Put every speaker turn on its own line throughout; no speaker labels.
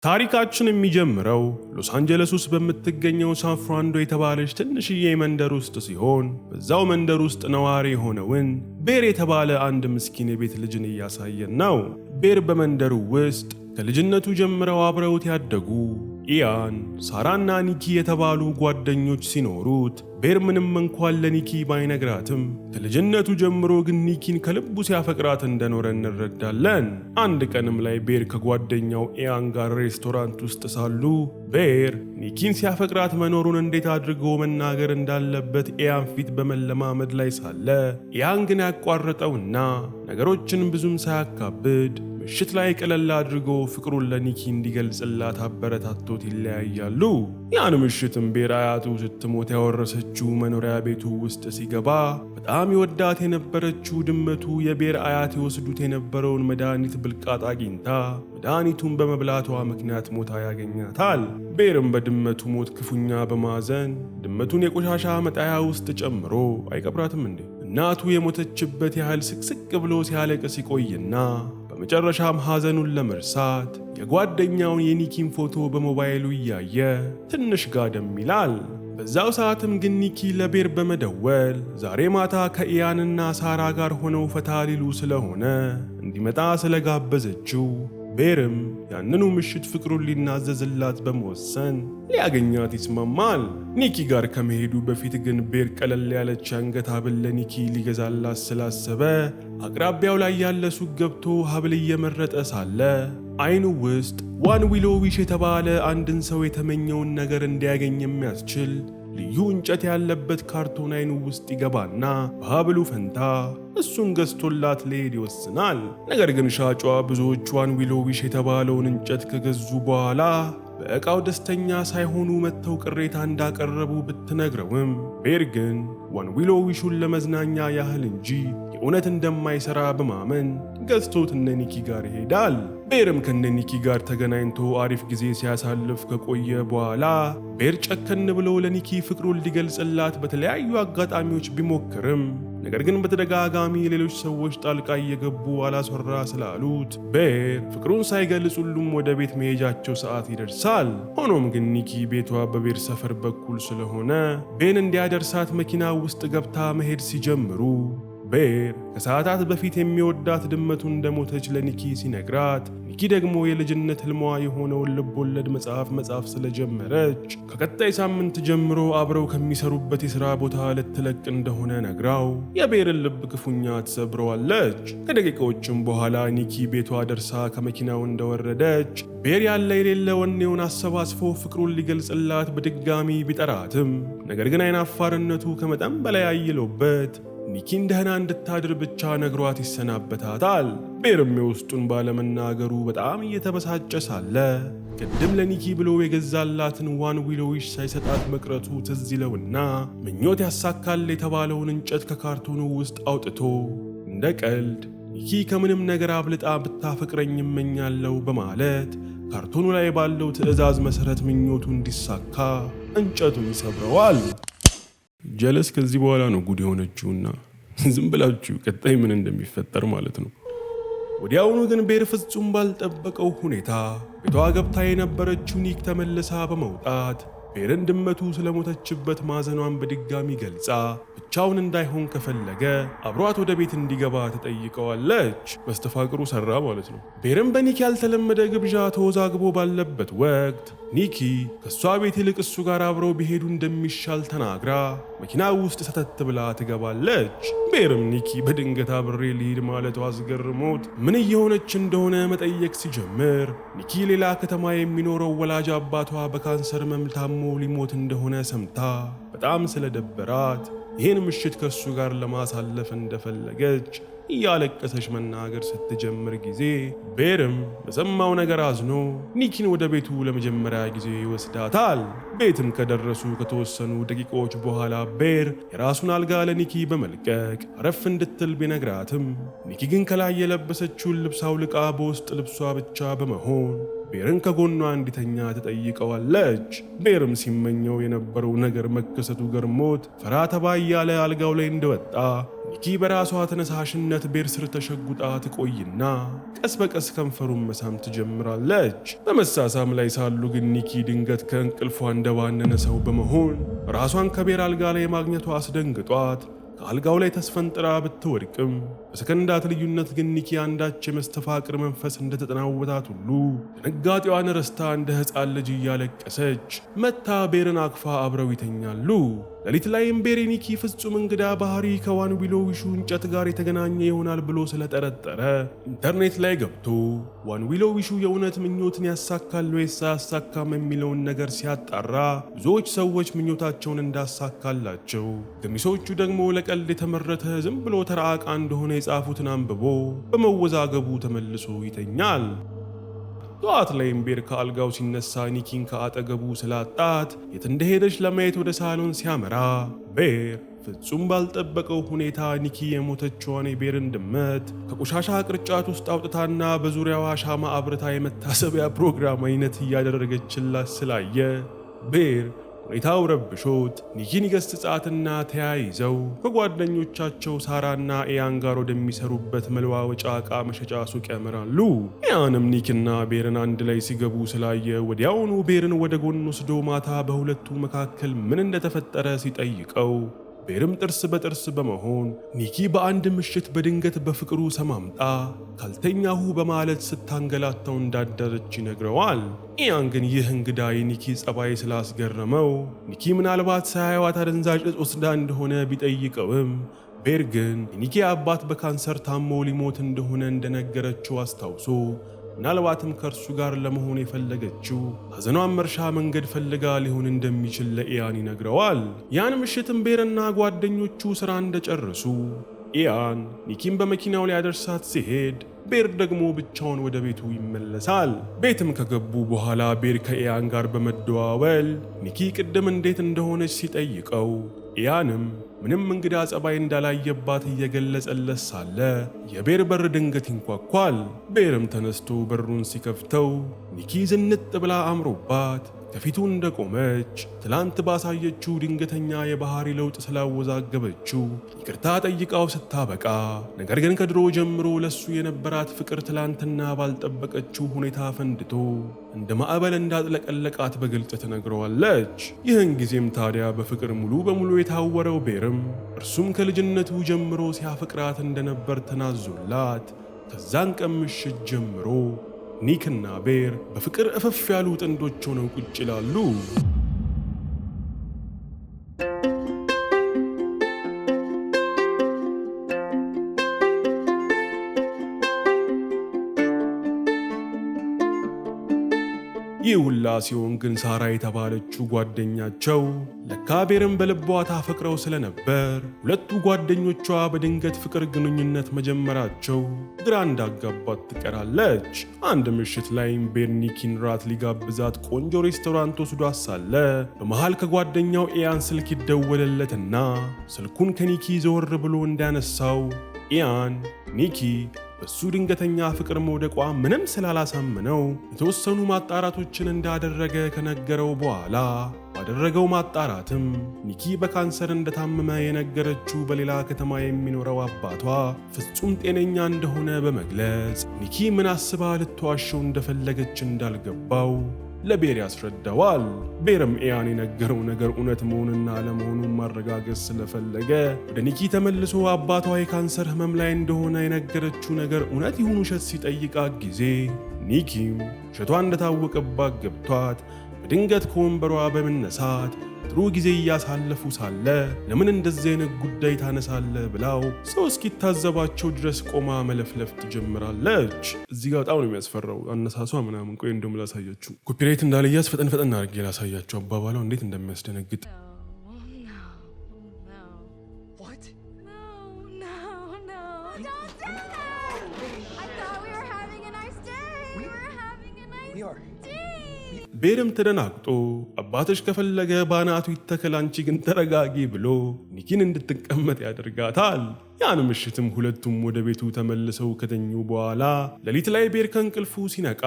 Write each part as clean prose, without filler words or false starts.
ታሪካችን የሚጀምረው ሎስ አንጀለስ ውስጥ በምትገኘው ሳን ፍራንዶ የተባለች ትንሽዬ መንደር ውስጥ ሲሆን በዛው መንደር ውስጥ ነዋሪ የሆነውን ቤር የተባለ አንድ ምስኪን የቤት ልጅን እያሳየን ነው። ቤር በመንደሩ ውስጥ ከልጅነቱ ጀምረው አብረውት ያደጉ ኢያን፣ ሳራና ኒኪ የተባሉ ጓደኞች ሲኖሩት ቤር ምንም እንኳን ለኒኪ ባይነግራትም ከልጅነቱ ጀምሮ ግን ኒኪን ከልቡ ሲያፈቅራት እንደኖረ እንረዳለን። አንድ ቀንም ላይ ቤር ከጓደኛው ኢያን ጋር ሬስቶራንት ውስጥ ሳሉ ቤር ኒኪን ሲያፈቅራት መኖሩን እንዴት አድርጎ መናገር እንዳለበት ኢያን ፊት በመለማመድ ላይ ሳለ ኢያን ግን ያቋረጠውና ነገሮችን ብዙም ሳያካብድ ምሽት ላይ ቀለል አድርጎ ፍቅሩን ለኒኪ እንዲገልጽላት አበረታቶት ይለያያሉ። ያን ምሽትም ቤር አያቱ ስትሞት ያወረሰችው መኖሪያ ቤቱ ውስጥ ሲገባ በጣም ይወዳት የነበረችው ድመቱ የቤር አያት ይወስዱት የነበረውን መድኃኒት ብልቃጥ አግኝታ መድኃኒቱን በመብላቷ ምክንያት ሞታ ያገኛታል። ቤርም በድመቱ ሞት ክፉኛ በማዘን ድመቱን የቆሻሻ መጣያ ውስጥ ጨምሮ አይቀብራትም እንዴ? እናቱ የሞተችበት ያህል ስቅስቅ ብሎ ሲያለቅስ ይቆይና በመጨረሻም ሐዘኑን ለመርሳት የጓደኛውን የኒኪን ፎቶ በሞባይሉ እያየ ትንሽ ጋደም ይላል። በዛው ሰዓትም ግን ኒኪ ለቤር በመደወል ዛሬ ማታ ከኢያንና ሳራ ጋር ሆነው ፈታ ሊሉ ስለሆነ እንዲመጣ ስለጋበዘችው ቤርም ያንኑ ምሽት ፍቅሩን ሊናዘዝላት በመወሰን ሊያገኛት ይስማማል። ኒኪ ጋር ከመሄዱ በፊት ግን ቤር ቀለል ያለች አንገት ሐብል ለኒኪ ሊገዛላት ስላሰበ አቅራቢያው ላይ ያለ ሱቅ ገብቶ ሐብል እየመረጠ ሳለ አይኑ ውስጥ ዋን ዊሎ ዊሽ የተባለ አንድን ሰው የተመኘውን ነገር እንዲያገኝ የሚያስችል ልዩ እንጨት ያለበት ካርቶን አይኑ ውስጥ ይገባና በሐብሉ ፈንታ እሱን ገዝቶላት ሊሄድ ይወስናል። ነገር ግን ሻጯ ብዙዎች ዋን ዊሎ ዊሽ የተባለውን እንጨት ከገዙ በኋላ በዕቃው ደስተኛ ሳይሆኑ መጥተው ቅሬታ እንዳቀረቡ ብትነግረውም ቤር ግን ዋን ዊሎ ዊሹን ለመዝናኛ ያህል እንጂ የእውነት እንደማይሰራ በማመን ገዝቶት እነ ኒኪ ጋር ይሄዳል። ቤርም ከነ ኒኪ ጋር ተገናኝቶ አሪፍ ጊዜ ሲያሳልፍ ከቆየ በኋላ ቤር ጨከን ብሎ ለኒኪ ፍቅሩን ሊገልጽላት በተለያዩ አጋጣሚዎች ቢሞክርም ነገር ግን በተደጋጋሚ ሌሎች ሰዎች ጣልቃ እየገቡ አላስወራ ስላሉት ቤር ፍቅሩን ሳይገልጽ ሁሉም ወደ ቤት መሄጃቸው ሰዓት ይደርሳል። ሆኖም ግን ኒኪ ቤቷ በቤር ሰፈር በኩል ስለሆነ ቤን እንዲያደርሳት መኪና ውስጥ ገብታ መሄድ ሲጀምሩ ቤር ከሰዓታት በፊት የሚወዳት ድመቱ እንደሞተች ለኒኪ ሲነግራት ኒኪ ደግሞ የልጅነት ህልሟ የሆነውን ልቦለድ መጽሐፍ ስለጀመረች ከቀጣይ ሳምንት ጀምሮ አብረው ከሚሰሩበት የሥራ ቦታ ልትለቅ እንደሆነ ነግራው የቤርን ልብ ክፉኛ ትሰብረዋለች። ከደቂቃዎችም በኋላ ኒኪ ቤቷ ደርሳ ከመኪናው እንደወረደች ቤር ያለ የሌለ ወኔውን አሰባስፎ ፍቅሩን ሊገልጽላት በድጋሚ ቢጠራትም ነገር ግን አይናፋርነቱ ከመጠን በላይ አይሎበት ኒኪን ደህና እንድታድር ብቻ ነግሯት ይሰናበታታል። ቤርም የውስጡን ባለመናገሩ በጣም እየተበሳጨ ሳለ ቅድም ለኒኪ ብሎ የገዛላትን ዋን ዊሎ ዊሽ ሳይሰጣት መቅረቱ ትዝ ይለውና ምኞት ያሳካል የተባለውን እንጨት ከካርቶኑ ውስጥ አውጥቶ እንደ ቀልድ ኒኪ ከምንም ነገር አብልጣ ብታፈቅረኝ እመኛለሁ በማለት ካርቶኑ ላይ ባለው ትዕዛዝ መሰረት ምኞቱ እንዲሳካ እንጨቱን ይሰብረዋል። ጀለስ ከዚህ በኋላ ነው ጉድ የሆነችውና ዝም ብላችሁ ቀጣይ ምን እንደሚፈጠር ማለት ነው። ወዲያውኑ ግን ቤር ፍጹም ባልጠበቀው ሁኔታ ቤቷ ገብታ የነበረችው ኒክ ተመልሳ በመውጣት ቤርን ድመቱ ስለሞተችበት ማዘኗን በድጋሚ ገልጻ ብቻውን እንዳይሆን ከፈለገ አብሯት ወደ ቤት እንዲገባ ተጠይቀዋለች። መስተፋቅሩ ሰራ ማለት ነው። ቤርም በኒኪ ያልተለመደ ግብዣ ተወዛግቦ ባለበት ወቅት ኒኪ ከሷ ቤት ይልቅ እሱ ጋር አብረው ቢሄዱ እንደሚሻል ተናግራ መኪና ውስጥ ሰተት ብላ ትገባለች። ቤርም ኒኪ በድንገት አብሬ ልሂድ ማለቷ አስገርሞት ምን እየሆነች እንደሆነ መጠየቅ ሲጀምር ኒኪ ሌላ ከተማ የሚኖረው ወላጅ አባቷ በካንሰር መምታሞ ሊሞት እንደሆነ ሰምታ በጣም ስለደበራት ይህን ምሽት ከሱ ጋር ለማሳለፍ እንደፈለገች እያለቀሰች መናገር ስትጀምር ጊዜ ቤርም በሰማው ነገር አዝኖ ኒኪን ወደ ቤቱ ለመጀመሪያ ጊዜ ይወስዳታል። ቤትም ከደረሱ ከተወሰኑ ደቂቃዎች በኋላ ቤር የራሱን አልጋ ለኒኪ በመልቀቅ አረፍ እንድትል ቢነግራትም ኒኪ ግን ከላይ የለበሰችውን ልብስ አውልቃ በውስጥ ልብሷ ብቻ በመሆን ቤርን ከጎኗ እንዲተኛ ትጠይቀዋለች። ቤርም ሲመኘው የነበረው ነገር መከሰቱ ገርሞት ፈራ ተባ እያለ አልጋው ላይ እንደወጣ ኒኪ በራሷ ተነሳሽነት ቤር ስር ተሸጉጣ ትቆይና ቀስ በቀስ ከንፈሩን መሳም ትጀምራለች። በመሳሳም ላይ ሳሉ ግን ኒኪ ድንገት ከእንቅልፏ እንደባነነ ሰው በመሆን ራሷን ከቤር አልጋ ላይ ማግኘቷ አስደንግጧት ከአልጋው ላይ ተስፈንጥራ ብትወድቅም በሰከንዳት ልዩነት ግን ኒኪ አንዳች የመስተፋቅር መንፈስ እንደተጠናወታት ሁሉ ድንጋጤዋን ረስታ እንደ ሕፃን ልጅ እያለቀሰች መታ ቤርን አቅፋ አብረው ይተኛሉ። ሌሊት ላይም ቤር ኒኪ ፍጹም እንግዳ ባህሪ ከዋን ዊሎ ዊሹ እንጨት ጋር የተገናኘ ይሆናል ብሎ ስለጠረጠረ ኢንተርኔት ላይ ገብቶ ዋን ዊሎ ዊሹ የእውነት ምኞትን ያሳካል ወይስ አያሳካም የሚለውን ነገር ሲያጣራ ብዙዎች ሰዎች ምኞታቸውን እንዳሳካላቸው፣ ገሚሶቹ ደግሞ ለቀልድ የተመረተ ዝም ብሎ ተራቃ እንደሆነ የጻፉትን አንብቦ በመወዛገቡ ተመልሶ ይተኛል። ጠዋት ላይም ቤር ከአልጋው ሲነሳ ኒኪን ከአጠገቡ ስላጣት የት እንደሄደች ለማየት ወደ ሳሎን ሲያመራ ቤር ፍጹም ባልጠበቀው ሁኔታ ኒኪ የሞተችዋን የቤርን ድመት ከቆሻሻ ቅርጫት ውስጥ አውጥታና በዙሪያዋ ሻማ አብርታ የመታሰቢያ ፕሮግራም አይነት እያደረገችላት ስላየ ቤር ሁኔታው ረብሾት ኒኪን ይገስጻትና ተያይዘው ከጓደኞቻቸው ሳራና ኢያን ጋር ወደሚሰሩበት መለዋወጫ ዕቃ መሸጫ ሱቅ ያመራሉ። ኢያንም ኒክና ቤርን አንድ ላይ ሲገቡ ስላየ ወዲያውኑ ቤርን ወደ ጎን ወስዶ ማታ በሁለቱ መካከል ምን እንደተፈጠረ ሲጠይቀው ቤርም ጥርስ በጥርስ በመሆን ኒኪ በአንድ ምሽት በድንገት በፍቅሩ ሰማምጣ ካልተኛሁ በማለት ስታንገላታው እንዳደረች ይነግረዋል። ኢያን ግን ይህ እንግዳ የኒኪ ጸባይ ስላስገረመው ኒኪ ምናልባት ሳያዩት አደንዛዥ እጽ ወስዳ እንደሆነ ቢጠይቀውም ቤር ግን የኒኪ አባት በካንሰር ታሞ ሊሞት እንደሆነ እንደነገረችው አስታውሶ ምናልባትም ከእርሱ ጋር ለመሆን የፈለገችው ሐዘኗን መርሻ መንገድ ፈልጋ ሊሆን እንደሚችል ለኢያን ይነግረዋል። ያን ምሽትም ቤርና ጓደኞቹ ሥራ እንደጨረሱ ኢያን ኒኪን በመኪናው ሊያደርሳት ሲሄድ ቤር ደግሞ ብቻውን ወደ ቤቱ ይመለሳል። ቤትም ከገቡ በኋላ ቤር ከኢያን ጋር በመደዋወል ኒኪ ቅድም እንዴት እንደሆነች ሲጠይቀው ኢያንም ምንም እንግዳ ጸባይ እንዳላየባት እየገለጸለት ሳለ የቤር በር ድንገት ይንኳኳል። ቤርም ተነስቶ በሩን ሲከፍተው ኒኪ ዝንጥ ብላ አምሮባት ከፊቱ እንደቆመች ትላንት ባሳየችው ድንገተኛ የባህሪ ለውጥ ስላወዛገበችው ይቅርታ ጠይቃው ስታበቃ፣ ነገር ግን ከድሮ ጀምሮ ለሱ የነበራት ፍቅር ትላንትና ባልጠበቀችው ሁኔታ ፈንድቶ እንደ ማዕበል እንዳጥለቀለቃት በግልጽ ትነግረዋለች። ይህን ጊዜም ታዲያ በፍቅር ሙሉ በሙሉ የታወረው ቤርም እርሱም ከልጅነቱ ጀምሮ ሲያፈቅራት እንደነበር ተናዞላት ከዛን ቀን ምሽት ጀምሮ ኒክና ቤር በፍቅር እፈፍ ያሉ ጥንዶች ሆነው ቁጭ ይላሉ። ይህ ሁላ ሲሆን ግን ሳራ የተባለችው ጓደኛቸው ለካ ቤርን በልቧ ታፈቅረው ስለነበር ሁለቱ ጓደኞቿ በድንገት ፍቅር ግንኙነት መጀመራቸው ግራ እንዳጋባት ትቀራለች። አንድ ምሽት ላይም ቤር ኒኪን ራት ሊጋብዛት ቆንጆ ሬስቶራንት ወስዶ ሳለ በመሃል ከጓደኛው ኢያን ስልክ ይደወለለትና ስልኩን ከኒኪ ዘወር ብሎ እንዳነሳው ኢያን ኒኪ በሱ ድንገተኛ ፍቅር መውደቋ ምንም ስላላሳመነው የተወሰኑ ማጣራቶችን እንዳደረገ ከነገረው በኋላ ባደረገው ማጣራትም ኒኪ በካንሰር እንደታመመ የነገረችው በሌላ ከተማ የሚኖረው አባቷ ፍጹም ጤነኛ እንደሆነ በመግለጽ ኒኪ ምን አስባ ልትዋሸው እንደፈለገች እንዳልገባው ለቤር ያስረዳዋል። ቤርም ኢያን የነገረው ነገር እውነት መሆንና አለመሆኑን ማረጋገጥ ስለፈለገ ወደ ኒኪ ተመልሶ አባቷ የካንሰር ህመም ላይ እንደሆነ የነገረችው ነገር እውነት ይሁን ውሸት ሲጠይቃት ጊዜ ኒኪም ውሸቷ እንደታወቀባት ገብቷት በድንገት ከወንበሯ በመነሳት ጥሩ ጊዜ እያሳለፉ ሳለ ለምን እንደዚህ አይነት ጉዳይ ታነሳለ ብላው ሰው እስኪታዘባቸው ድረስ ቆማ መለፍለፍ ትጀምራለች። እዚህ ጋር በጣም ነው የሚያስፈራው አነሳሷ ምናምን። ቆይ እንደውም ላሳያችሁ፣ ኮፒራይት እንዳልያዝ ፈጠን አድርጌ ላሳያችሁ አባባላው እንዴት እንደሚያስደነግጥ። ቤርም ተደናግጦ አባትሽ ከፈለገ ባናቱ ይተከል አንቺ ግን ተረጋጊ ብሎ ኒኪን እንድትቀመጥ ያደርጋታል። ያን ምሽትም ሁለቱም ወደ ቤቱ ተመልሰው ከተኙ በኋላ ሌሊት ላይ ቤር ከእንቅልፉ ሲነቃ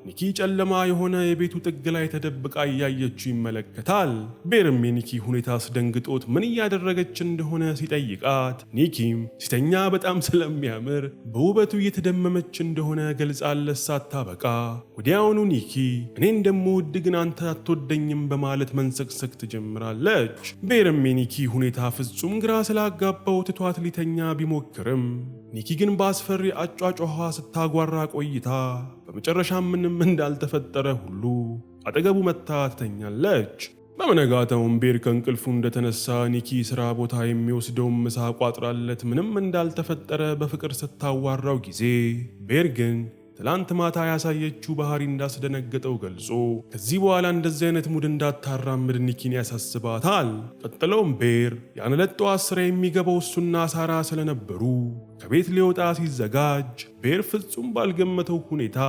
ኒኪ ጨለማ የሆነ የቤቱ ጥግ ላይ ተደብቃ እያየችው ይመለከታል። ቤርም የኒኪ ሁኔታ አስደንግጦት ምን እያደረገች እንደሆነ ሲጠይቃት ኒኪም ሲተኛ በጣም ስለሚያምር በውበቱ እየተደመመች እንደሆነ ገልጻለት ሳታበቃ ወዲያውኑ ኒኪ እኔ እንደምወድ ግን አንተ አትወደኝም በማለት መንሰቅሰቅ ትጀምራለች። ቤርም የኒኪ ሁኔታ ፍጹም ግራ ስላጋባው ትቷት ሊተኛ ቢሞክርም ኒኪ ግን በአስፈሪ አጯጯኋ ስታጓራ ቆይታ በመጨረሻ ምንም እንዳልተፈጠረ ሁሉ አጠገቡ መታ ትተኛለች። በመነጋታውም ቤር ከእንቅልፉ እንደተነሳ ኒኪ ስራ ቦታ የሚወስደውን ምሳ ቋጥራለት ምንም እንዳልተፈጠረ በፍቅር ስታዋራው ጊዜ ቤር ግን ትላንት ማታ ያሳየችው ባህሪ እንዳስደነገጠው ገልጾ ከዚህ በኋላ እንደዚህ አይነት ሙድ እንዳታራምድ ኒኪን ያሳስባታል። ቀጥለውም ቤር ያን ዕለት ጠዋት ስራ የሚገባው እሱና ሳራ ስለነበሩ ከቤት ሊወጣ ሲዘጋጅ ቤር ፍጹም ባልገመተው ሁኔታ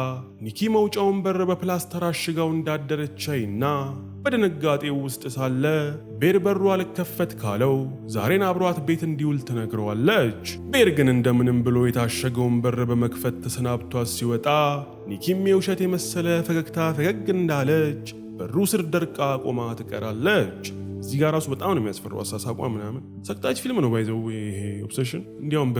ኒኪ መውጫውን በር በፕላስተር አሽጋው እንዳደረቻይና በድንጋጤው ውስጥ ሳለ ቤር በሩ አልከፈት ካለው ዛሬን አብሯት ቤት እንዲውል ትነግረዋለች። ቤር ግን እንደምንም ብሎ የታሸገውን በር በመክፈት ተሰናብቷት ሲወጣ ኒኪም የውሸት የመሰለ ፈገግታ ፈገግ እንዳለች በሩ ስር ደርቃ ቆማ ትቀራለች። እዚህ ጋር ራሱ በጣም ነው የሚያስፈራው አሳሳቋ ምናምን። ሰቅጣጭ ፊልም ነው ባይዘው ይሄ ኦብሴሽን። እንዲያውም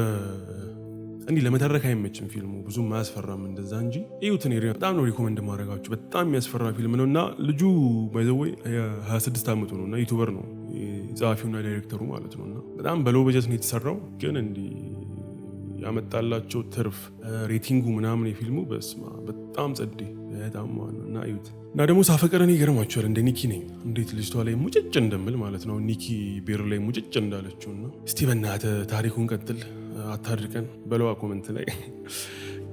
እንዲህ ለመተረክ አይመችም ፊልሙ ብዙም አያስፈራም እንደዛ እንጂ እዩት። እኔ በጣም ነው ሪኮመንድ ማድረጋችሁ። በጣም የሚያስፈራ ፊልም ነውና ልጁ ባይዘው 26 ዓመቱ ነውና ዩቲዩበር ነው ጸሐፊውና ዳይሬክተሩ ማለት ነውና በጣም በሎው በጀት ነው የተሰራው። ግን እንዲህ ያመጣላቸው ትርፍ ሬቲንጉ ምናምን የፊልሙ በስማ በጣም ጸዴ በጣም እና እዩት። እና ደግሞ ሳፈቅር እኔ ይገርማችኋል እንደ ኒኪ ነኝ እንዴት ልጅቷ ላይ ሙጭጭ እንደምል ማለት ነው። ኒኪ ቤር ላይ ሙጭጭ እንዳለችውና እስቲ በእናትህ ታሪኩን ቀጥል አታድርቀን በለዋ ኮመንት ላይ።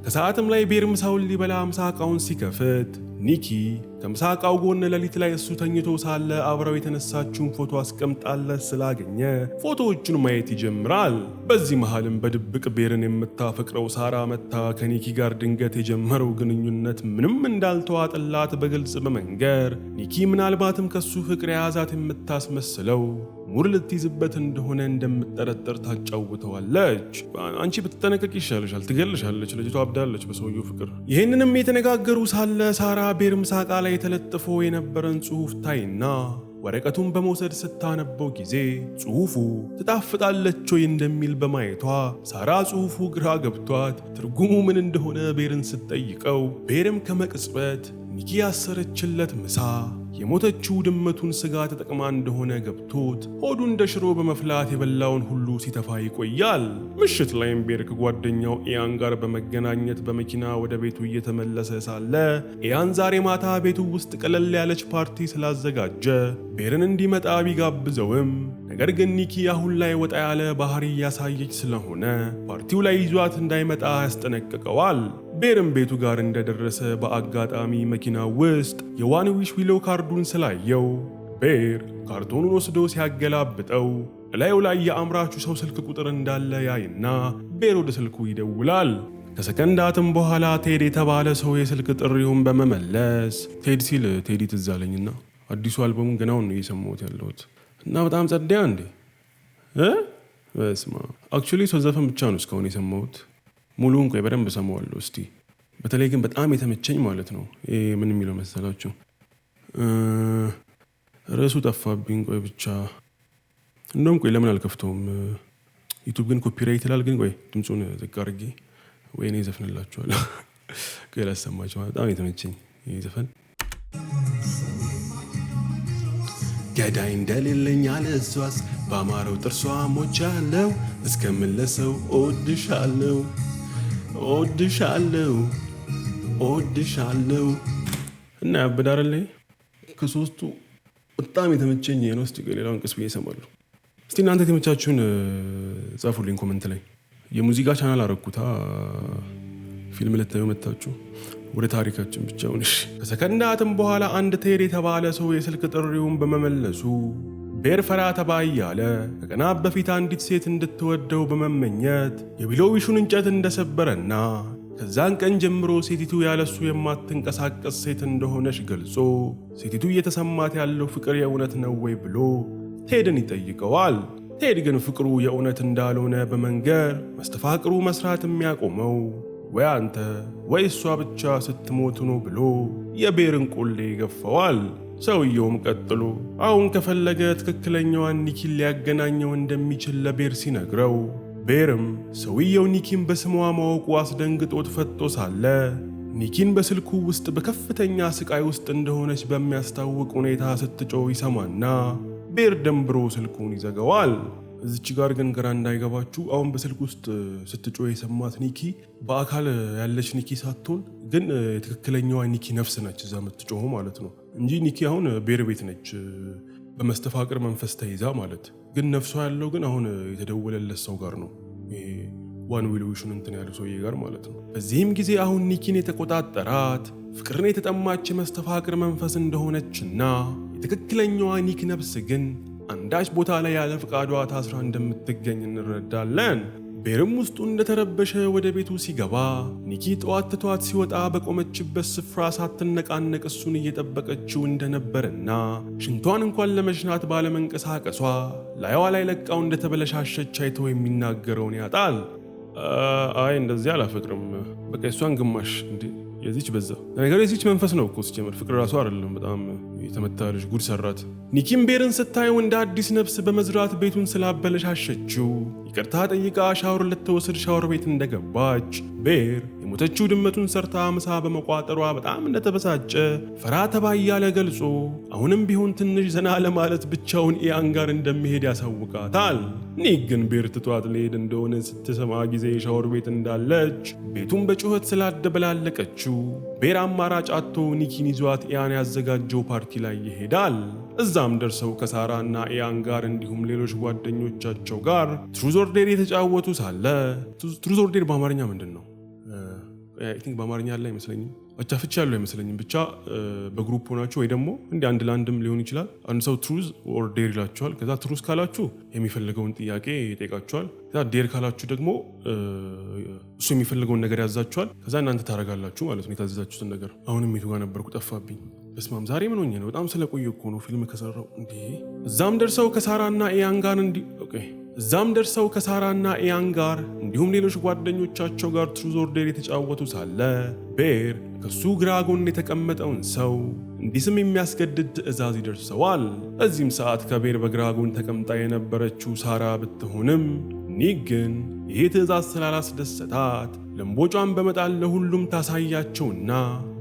ከሰዓትም ላይ ቤር ምሳውን ሊበላ ምሳቃውን ሲከፍት ኒኪ ከምሳቃው ጎን ሌሊት ላይ እሱ ተኝቶ ሳለ አብረው የተነሳችውን ፎቶ አስቀምጣለት ስላገኘ ፎቶዎቹን ማየት ይጀምራል። በዚህ መሃልም በድብቅ ቤርን የምታፈቅረው ሳራ መታ ከኒኪ ጋር ድንገት የጀመረው ግንኙነት ምንም እንዳልተዋጠላት በግልጽ በመንገር ኒኪ ምናልባትም ከሱ ፍቅር የያዛት የምታስመስለው ሙር ልትይዝበት እንደሆነ እንደምትጠረጠር ታጫውተዋለች። አንቺ ብትጠነቀቅ ይሻልሻል፣ ትገልሻለች፣ ልጅቷ አብዳለች በሰውየው ፍቅር። ይህንንም የተነጋገሩ ሳለ ሳራ ቤር ምሳቃ ላይ ተለጥፎ የነበረን ጽሑፍ ታይና ወረቀቱን በመውሰድ ስታነበው ጊዜ ጽሑፉ ትጣፍጣለች ወይ እንደሚል በማየቷ ሳራ ጽሑፉ ግራ ገብቷት ትርጉሙ ምን እንደሆነ ቤርን ስትጠይቀው ቤርም ከመቅጽበት ኒኪ ያሰረችለት ምሳ የሞተችው ድመቱን ስጋ ተጠቅማ እንደሆነ ገብቶት ሆዱ እንደ ሽሮ በመፍላት የበላውን ሁሉ ሲተፋ ይቆያል። ምሽት ላይም ቤር ከጓደኛው ኢያን ጋር በመገናኘት በመኪና ወደ ቤቱ እየተመለሰ ሳለ ኢያን ዛሬ ማታ ቤቱ ውስጥ ቀለል ያለች ፓርቲ ስላዘጋጀ ቤርን እንዲመጣ ቢጋብዘውም ነገር ግን ኒኪ አሁን ላይ ወጣ ያለ ባህሪ እያሳየች ስለሆነ ፓርቲው ላይ ይዟት እንዳይመጣ ያስጠነቅቀዋል። ቤርም ቤቱ ጋር እንደደረሰ በአጋጣሚ መኪና ውስጥ የዋን ዊሽ ዊሎ ካርዱን ስላየው ቤር ካርቶኑን ወስዶ ሲያገላብጠው እላዩ ላይ የአምራቹ ሰው ስልክ ቁጥር እንዳለ ያይና ቤር ወደ ስልኩ ይደውላል። ከሰከንዳትም በኋላ ቴድ የተባለ ሰው የስልክ ጥሪውን በመመለስ ቴድ ሲል ቴዲ ትዝ አለኝና አዲሱ አልበሙን ገናውን ነው እየሰማሁት ያለሁት እና በጣም ጸደያ እንዴ በስማ አክቹሊ ሰው ዘፈን ብቻ ነው እስካሁን የሰማሁት። ሙሉውን ቆይ በደንብ ሰማዋለሁ እስቲ። በተለይ ግን በጣም የተመቸኝ ማለት ነው ምን የሚለው መሰላችሁ ርዕሱ ጠፋብኝ። ቆይ ብቻ እንደውም ቆይ ለምን አልከፍተውም? ዩቲዩብ ግን ኮፒራይት ይላል። ግን ቆይ ድምፁን ዝቅ አድርጌ ወይኔ ዘፍንላችኋለሁ። ቆይ ላሰማችሁ። በጣም የተመቸኝ ይህ ዘፈን ገዳይ እንደሌለኝ አለሷስ በአማረው ጥርሷ ሞቻለሁ እስከምለሰው እወድሻለሁ እወድሻለሁ እወድሻለሁ እና ያበዳር ላይ ከሶስቱ በጣም የተመቸኝ ነው። እስቲ ሌላውን ቀስ ብዬ እሰማለሁ። እስቲ እናንተ የተመቻችሁን ጻፉልኝ ኮሜንት ላይ። የሙዚቃ ቻናል አረኩታ ፊልም ልታዩ መጣችሁ ወደ ታሪካችን ብቻ ሆነሽ። ከሰከንዳትም በኋላ አንድ ቴድ የተባለ ሰው የስልክ ጥሪውን በመመለሱ ቤር ፈራ ተባ እያለ ከቀናት በፊት አንዲት ሴት እንድትወደው በመመኘት የቢሎዊሹን እንጨት እንደሰበረና ከዛን ቀን ጀምሮ ሴቲቱ ያለሱ የማትንቀሳቀስ ሴት እንደሆነች ገልጾ ሴቲቱ እየተሰማት ያለው ፍቅር የእውነት ነው ወይ ብሎ ቴድን ይጠይቀዋል። ቴድ ግን ፍቅሩ የእውነት እንዳልሆነ በመንገር መስተፋቅሩ መስራት የሚያቆመው ወይ አንተ ወይ እሷ ብቻ ስትሞት ነው ብሎ የቤርን ቆሌ ይገፋዋል። ሰውየውም ቀጥሎ አሁን ከፈለገ ትክክለኛዋን ኒኪን ሊያገናኘው እንደሚችል ለቤር ሲነግረው ቤርም ሰውየው ኒኪን በስሟ ማወቁ አስደንግጦት ፈጦ ሳለ ኒኪን በስልኩ ውስጥ በከፍተኛ ስቃይ ውስጥ እንደሆነች በሚያስታውቅ ሁኔታ ስትጮህ ይሰማና ቤር ደንብሮ ስልኩን ይዘጋዋል። እዚች ጋር ግን ግራ እንዳይገባችሁ አሁን በስልክ ውስጥ ስትጮህ የሰማት ኒኪ በአካል ያለች ኒኪ ሳትሆን ግን ትክክለኛዋ ኒኪ ነፍስ ነች እዛ የምትጮህ ማለት ነው እንጂ ኒኪ አሁን ቤር ቤት ነች በመስተፋቅር መንፈስ ተይዛ ማለት ግን ነፍሷ ያለው ግን አሁን የተደወለለት ሰው ጋር ነው። ዋን ዊልዊሽን እንትን ያለው ሰውዬ ጋር ማለት ነው። በዚህም ጊዜ አሁን ኒኪን የተቆጣጠራት ፍቅርን የተጠማች የመስተፋቅር መንፈስ እንደሆነችና የትክክለኛዋ ኒክ ነፍስ ግን አንዳች ቦታ ላይ ያለ ፍቃዷ ታስራ እንደምትገኝ እንረዳለን። ቤርም ውስጡ እንደተረበሸ ወደ ቤቱ ሲገባ ኒኪ ጠዋት ትቷት ሲወጣ በቆመችበት ስፍራ ሳትነቃነቅ እሱን እየጠበቀችው እንደነበረና ሽንቷን እንኳን ለመሽናት ባለመንቀሳቀሷ ላይዋ ላይ ለቃው እንደተበለሻሸች አይቶ የሚናገረውን ያጣል። አይ እንደዚህ አላፈቅርም፣ በቃ እሷን ግማሽ እንዴ የዚች በዛ ነገር የዚች መንፈስ ነው እኮ ሲጀምር ፍቅር ራሱ አይደለም። በጣም የተመታ ልጅ ጉድ ሰራት። ኒኪም ቤርን ስታየው እንደ አዲስ ነፍስ በመዝራት ቤቱን ስላበለሻሸችው ይቅርታ ጠይቃ ሻወር ልትወስድ ሻወር ቤት እንደገባች ቤር የሞተችው ድመቱን ሰርታ ምሳ በመቋጠሯ በጣም እንደተበሳጨ ፈራ ተባ እያለ ገልጾ አሁንም ቢሆን ትንሽ ዘና ለማለት ብቻውን ኢያን ጋር እንደሚሄድ ያሳውቃታል። ኒክ ግን ቤር ትቷት ሊሄድ እንደሆነ ስትሰማ ጊዜ ሻወር ቤት እንዳለች ቤቱን በጩኸት ስላደበላለቀችው ቤር አማራጭ አጥቶ ኒኪን ይዟት ኢያን ያዘጋጀው ፓርቲ ላይ ይሄዳል። እዛም ደርሰው ከሳራ እና ኢያን ጋር እንዲሁም ሌሎች ጓደኞቻቸው ጋር ትሩዝ ኦር ዴር የተጫወቱ ሳለ ትሩዝ ኦር ዴር በአማርኛ ምንድን ነው? አይ ቲንክ በአማርኛ ያለ አይመስለኝም፣ ብቻ ፍቺ ያለው አይመስለኝም። ብቻ በግሩፕ ሆናችሁ ወይ ደግሞ እንደ አንድ ለአንድም ሊሆን ይችላል። አንድ ሰው ትሩዝ ኦር ዴር ይላችኋል። ከዛ ትሩዝ ካላችሁ የሚፈልገውን ጥያቄ ይጠይቃችኋል። ከዛ ዴር ካላችሁ ደግሞ እሱ የሚፈልገውን ነገር ያዛችኋል። ከዛ እናንተ ታረጋላችሁ ማለት ነው የታዘዛችሁትን ነገር። አሁንም የቱ ጋር ነበርኩ? ጠፋብኝ። በስማም ዛሬ ምን ሆኜ ነው? በጣም ስለቆየ እኮ ነው ፊልም ከሰራው እንዴ። እዛም ደርሰው ከሳራና ኢያን ጋር እንዲሁም ሌሎች ጓደኞቻቸው ጋር ትሩዝ ኦር ዴር የተጫወቱ ሳለ ቤር ከሱ ግራ ጎን የተቀመጠውን ሰው እንዲስም የሚያስገድድ ትዕዛዝ ይደርሰዋል። በዚህም ሰዓት ከቤር በግራ ጎን ተቀምጣ የነበረችው ሳራ ብትሆንም ኒክ ግን ይህ ትዕዛዝ ስላላስደሰታት ለምቦጯን በመጣል ለሁሉም ታሳያቸውና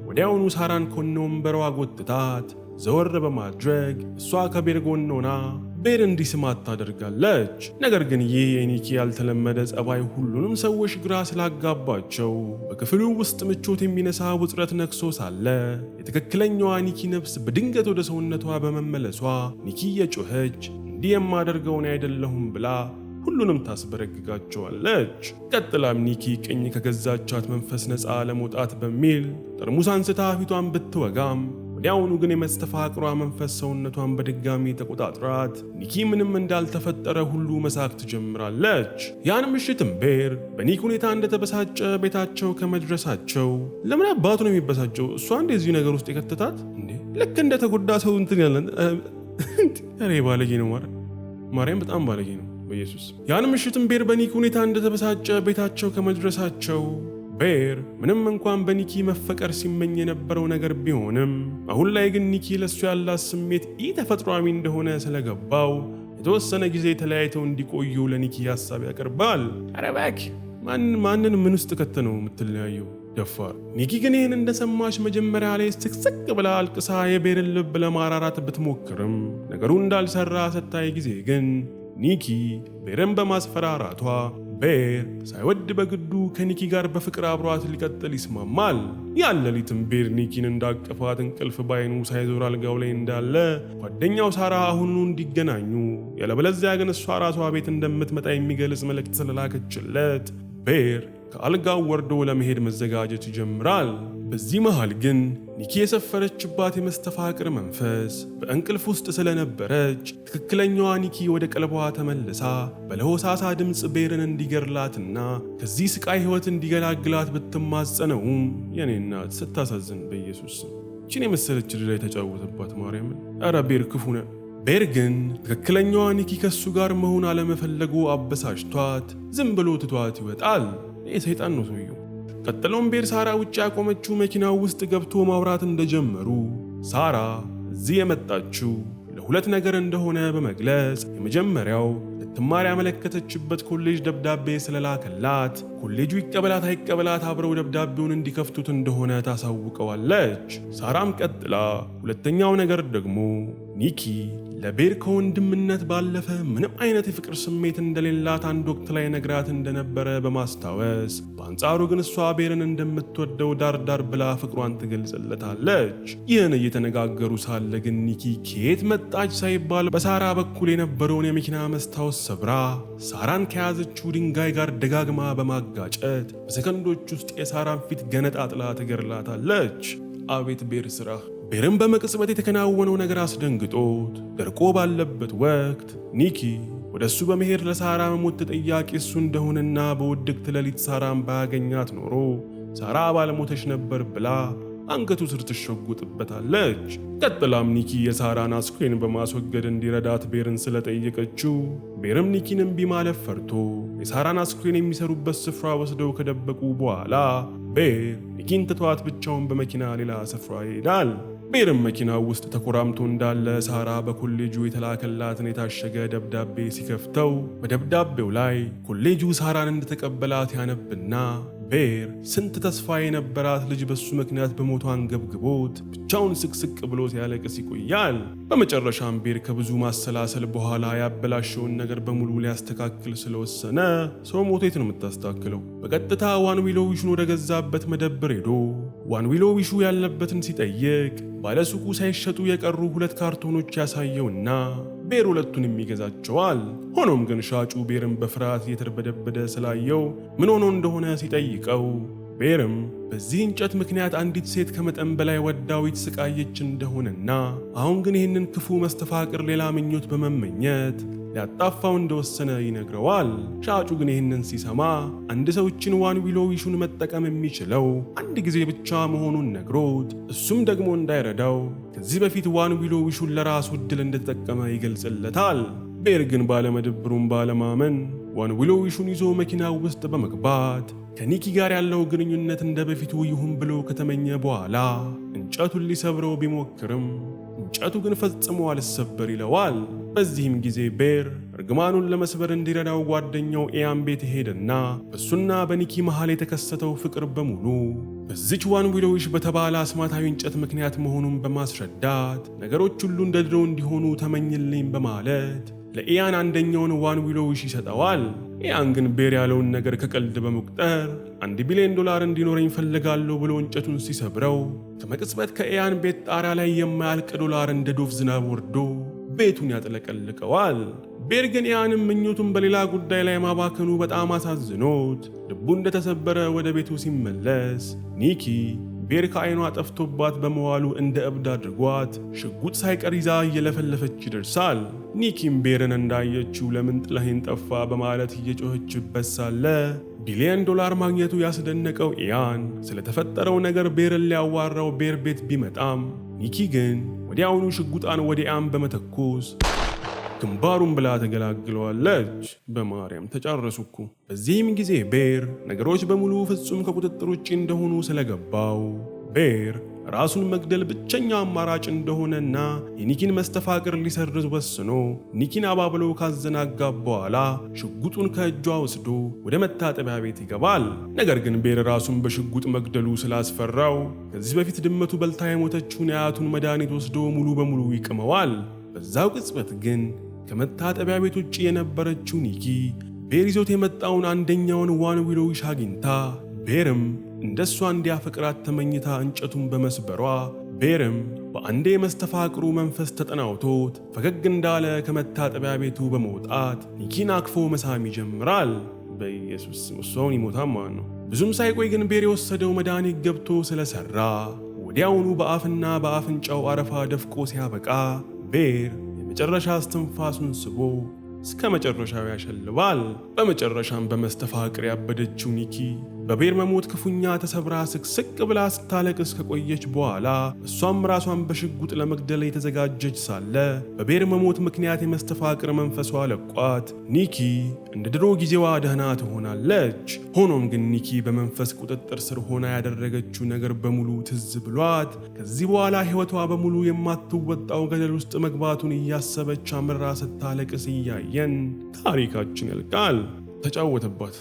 ወዲያውኑ ሳራን ከነ ወንበሯ ጎትታት ዘወር በማድረግ እሷ ከቤር ጎን ሆና ቤር እንዲስማት ታደርጋለች። ነገር ግን ይህ የኒኪ ያልተለመደ ጸባይ ሁሉንም ሰዎች ግራ ስላጋባቸው በክፍሉ ውስጥ ምቾት የሚነሳ ውጥረት ነክሶ ሳለ የትክክለኛዋ ኒኪ ነፍስ በድንገት ወደ ሰውነቷ በመመለሷ ኒኪ የጮኸች እንዲህ የማደርገውን አይደለሁም ብላ ሁሉንም ታስበረግጋቸዋለች። ቀጥላም ኒኪ ቅኝ ከገዛቻት መንፈስ ነፃ ለመውጣት በሚል ጠርሙስ አንስታ ፊቷን ብትወጋም ወዲያውኑ ግን የመስተፋቅሯ መንፈስ ሰውነቷን በድጋሚ ተቆጣጥራት ኒኪ ምንም እንዳልተፈጠረ ሁሉ መሳቅ ትጀምራለች። ያን ምሽትም ቤር በኒክ ሁኔታ እንደተበሳጨ ቤታቸው ከመድረሳቸው ለምን አባቱ ነው የሚበሳጨው? እሷ እንደዚህ ነገር ውስጥ የከተታት እንዴ? ልክ እንደተጎዳ ሰው እንትን ያለን ኧረ ባለጌ ነው ማርያም በጣም ባለጌ ነው በኢየሱስ። ያን ምሽትም ቤር በኒክ ሁኔታ እንደተበሳጨ ቤታቸው ከመድረሳቸው ቤር ምንም እንኳን በኒኪ መፈቀር ሲመኝ የነበረው ነገር ቢሆንም አሁን ላይ ግን ኒኪ ለሱ ያላት ስሜት ተፈጥሯዊ እንደሆነ ስለገባው የተወሰነ ጊዜ ተለያይተው እንዲቆዩ ለኒኪ ሐሳብ ያቀርባል። ኧረ እባክህ ማንን ምን ውስጥ ከተነው የምትለያየው ደፋር። ኒኪ ግን ይህን እንደሰማች መጀመሪያ ላይ ስቅስቅ ብላ አልቅሳ የቤርን ልብ ለማራራት ብትሞክርም ነገሩ እንዳልሰራ ስታይ ጊዜ ግን ኒኪ ቤርን በማስፈራራቷ ቤር ሳይወድ በግዱ ከኒኪ ጋር በፍቅር አብሯት ሊቀጥል ይስማማል። ያን ሌሊትም ቤር ኒኪን እንዳቀፋት እንቅልፍ ባይኑ ሳይዞር አልጋው ላይ እንዳለ ጓደኛው ሳራ አሁኑ እንዲገናኙ ያለበለዚያ ግን እሷ ራሷ ቤት እንደምትመጣ የሚገልጽ መልእክት ስለላከችለት ቤር ከአልጋው ወርዶ ለመሄድ መዘጋጀት ይጀምራል። በዚህ መሃል ግን ኒኪ የሰፈረችባት የመስተፋቅር መንፈስ በእንቅልፍ ውስጥ ስለነበረች ትክክለኛዋ ኒኪ ወደ ቀልቧ ተመልሳ በለሆሳሳ ድምፅ ቤርን እንዲገርላትና ከዚህ ስቃይ ሕይወት እንዲገላግላት ብትማጸነውም የኔ እናት ስታሳዝን በኢየሱስ ቺን የመሰለች ልጅ ላይ ተጫወተባት ማርያምን። ኧረ ቤር ክፉ ነህ ቤር ግን ትክክለኛዋ ኒኪ ከሱ ጋር መሆን አለመፈለጉ አበሳጭቷት ዝም ብሎ ትቷት ይወጣል። ሰይጣን ነው ሰውየው። ቀጥሎም ቤር ሳራ ውጭ ያቆመችው መኪናው ውስጥ ገብቶ ማውራት እንደጀመሩ ሳራ እዚህ የመጣችው ለሁለት ነገር እንደሆነ በመግለጽ የመጀመሪያው ልትማር ያመለከተችበት ኮሌጅ ደብዳቤ ስለላከላት ኮሌጁ ይቀበላት አይቀበላት አብረው ደብዳቤውን እንዲከፍቱት እንደሆነ ታሳውቀዋለች። ሳራም ቀጥላ ሁለተኛው ነገር ደግሞ ኒኪ ለቤር ከወንድምነት ባለፈ ምንም አይነት የፍቅር ስሜት እንደሌላት አንድ ወቅት ላይ ነግራት እንደነበረ በማስታወስ በአንጻሩ ግን እሷ ቤርን እንደምትወደው ዳርዳር ብላ ፍቅሯን ትገልጽለታለች። ይህን እየተነጋገሩ ሳለ ግን ኒኪ ከየት መጣች ሳይባል በሳራ በኩል የነበረውን የመኪና መስታወት ሰብራ ሳራን ከያዘችው ድንጋይ ጋር ደጋግማ በማጋጨት በሰከንዶች ውስጥ የሳራን ፊት ገነጣጥላ ትገርላታለች። አቤት ቤር ስራ! ቤርም በመቅጽበት የተከናወነው ነገር አስደንግጦት ደርቆ ባለበት ወቅት ኒኪ ወደ እሱ በመሄድ ለሳራ መሞት ተጠያቂ እሱ እንደሆነና በውድቅት ሌሊት ሳራን ባያገኛት ኖሮ ሳራ ባለሞተች ነበር ብላ አንገቱ ስር ትሸጉጥበታለች። ቀጥላም ኒኪ የሳራን አስክሬን በማስወገድ እንዲረዳት ቤርን ስለጠየቀችው ቤርም ኒኪን እምቢ ማለት ፈርቶ የሳራን አስክሬን የሚሰሩበት ስፍራ ወስደው ከደበቁ በኋላ ቤር ኒኪን ትቷት ብቻውን በመኪና ሌላ ስፍራ ይሄዳል። ቤርም መኪናው ውስጥ ተኮራምቶ እንዳለ ሳራ በኮሌጁ የተላከላትን የታሸገ ደብዳቤ ሲከፍተው በደብዳቤው ላይ ኮሌጁ ሳራን እንደተቀበላት ያነብና ቤር ስንት ተስፋ የነበራት ልጅ በሱ ምክንያት በሞቷ አንገብግቦት ብቻውን ስቅስቅ ብሎ ሲያለቅስ ይቆያል። በመጨረሻም ቤር ከብዙ ማሰላሰል በኋላ ያበላሸውን ነገር በሙሉ ሊያስተካክል ስለወሰነ ሰው ሞቴት ነው የምታስተካክለው። በቀጥታ ዋን ዊሎ ዊሹን ወደ ገዛበት መደብር ሄዶ ዋን ዊሎ ዊሹ ያለበትን ሲጠይቅ ባለሱቁ ሳይሸጡ የቀሩ 2 ካርቶኖች ያሳየውና ቤር ሁለቱንም ይገዛቸዋል። ሆኖም ግን ሻጩ ቤርም በፍርሃት እየተርበደበደ ስላየው ምን ሆኖ እንደሆነ ሲጠይቀው ቤርም በዚህ እንጨት ምክንያት አንዲት ሴት ከመጠን በላይ ወዳው የተሰቃየች እንደሆነና አሁን ግን ይህንን ክፉ መስተፋቅር ሌላ ምኞት በመመኘት ሊያጣፋው እንደወሰነ ይነግረዋል። ሻጩ ግን ይህንን ሲሰማ አንድ ሰው እችን ዋን ዊሎ ዊሹን መጠቀም የሚችለው አንድ ጊዜ ብቻ መሆኑን ነግሮት እሱም ደግሞ እንዳይረዳው ከዚህ በፊት ዋን ዊሎ ዊሹን ለራሱ ዕድል እንደተጠቀመ ይገልጽለታል። ቤር ግን ባለመደብሩን ባለማመን ዋን ዊሎ ዊሹን ይዞ መኪና ውስጥ በመግባት ከኒኪ ጋር ያለው ግንኙነት እንደ በፊቱ ይሁን ብሎ ከተመኘ በኋላ እንጨቱን ሊሰብረው ቢሞክርም እንጨቱ ግን ፈጽሞ አልሰበር ይለዋል። በዚህም ጊዜ ቤር እርግማኑን ለመስበር እንዲረዳው ጓደኛው ኢያን ቤት ሄደና በሱና በኒኪ መሃል የተከሰተው ፍቅር በሙሉ በዚች ዋን ዊሎ ዊሽ በተባለ አስማታዊ እንጨት ምክንያት መሆኑን በማስረዳት ነገሮች ሁሉ እንደ ድሮው እንዲሆኑ ተመኝልኝ በማለት ለኢያን አንደኛውን ዋን ዊሎ ዊሽ ይሰጠዋል። ኢያን ግን ቤር ያለውን ነገር ከቀልድ በመቁጠር $1 ቢሊዮን እንዲኖረኝ ፈልጋለሁ ብሎ እንጨቱን ሲሰብረው ከመቅጽበት ከኢያን ቤት ጣሪያ ላይ የማያልቅ ዶላር እንደ ዶፍ ዝናብ ወርዶ ቤቱን ያጥለቀልቀዋል። ቤር ግን ኢያንም ምኞቱን በሌላ ጉዳይ ላይ ማባከኑ በጣም አሳዝኖት ልቡ እንደተሰበረ ወደ ቤቱ ሲመለስ ኒኪ ቤር ከዓይኗ ጠፍቶባት በመዋሉ እንደ እብድ አድርጓት ሽጉጥ ሳይቀር ይዛ እየለፈለፈች ይደርሳል። ኒኪም ቤርን እንዳየችው ለምን ጥለኸኝ ጠፋ በማለት እየጮኸችበት ሳለ $1 ቢሊዮን ማግኘቱ ያስደነቀው ኢያን ስለተፈጠረው ነገር ቤርን ሊያዋራው ቤር ቤት ቢመጣም ኒኪ ግን ወዲያውኑ ሽጉጣን ወደ ኢያን በመተኮስ ግንባሩን ብላ ተገላግለዋለች። በማርያም ተጫረሱኩ። በዚህም ጊዜ ቤር ነገሮች በሙሉ ፍጹም ከቁጥጥር ውጭ እንደሆኑ ስለገባው ቤር ራሱን መግደል ብቸኛ አማራጭ እንደሆነና የኒኪን መስተፋቅር ሊሰርዝ ወስኖ ኒኪን አባብሎ ካዘናጋ በኋላ ሽጉጡን ከእጇ ወስዶ ወደ መታጠቢያ ቤት ይገባል። ነገር ግን ቤር ራሱን በሽጉጥ መግደሉ ስላስፈራው ከዚህ በፊት ድመቱ በልታ የሞተችውን የአያቱን መድኃኒት ወስዶ ሙሉ በሙሉ ይቅመዋል። በዛው ቅጽበት ግን ከመታጠቢያ ቤት ውጭ የነበረችው ኒኪ ቤር ይዞት የመጣውን አንደኛውን ዋን ዊሎ ዊሽ አግኝታ ቤርም እንደሷ እንዲያፈቅራት ተመኝታ እንጨቱን በመስበሯ ቤርም በአንዴ መስተፋቅሩ መንፈስ ተጠናውቶት ፈገግ እንዳለ ከመታጠቢያ ቤቱ በመውጣት ኒኪን አክፎ መሳም ይጀምራል። በኢየሱስ እሷውን ይሞታም ማለት ነው። ብዙም ሳይቆይ ግን ቤር የወሰደው መድኃኒት ገብቶ ስለሰራ ወዲያውኑ በአፍና በአፍንጫው አረፋ ደፍቆ ሲያበቃ ቤር የመጨረሻ እስትንፋሱን ስቦ እስከ መጨረሻው ያሸልባል። በመጨረሻም በመስተፋቅር ያበደችው ኒኪ በቤር መሞት ክፉኛ ተሰብራ ስቅስቅ ብላ ስታለቅስ ከቆየች በኋላ እሷም ራሷን በሽጉጥ ለመግደል የተዘጋጀች ሳለ በቤር መሞት ምክንያት የመስተፋቅር መንፈሷ ለቋት ኒኪ እንደ ድሮ ጊዜዋ ደህና ትሆናለች። ሆኖም ግን ኒኪ በመንፈስ ቁጥጥር ስር ሆና ያደረገችው ነገር በሙሉ ትዝ ብሏት ከዚህ በኋላ ሕይወቷ በሙሉ የማትወጣው ገደል ውስጥ መግባቱን እያሰበች አምራ ስታለቅስ እያየን ታሪካችን ያልቃል። ተጫወተባት።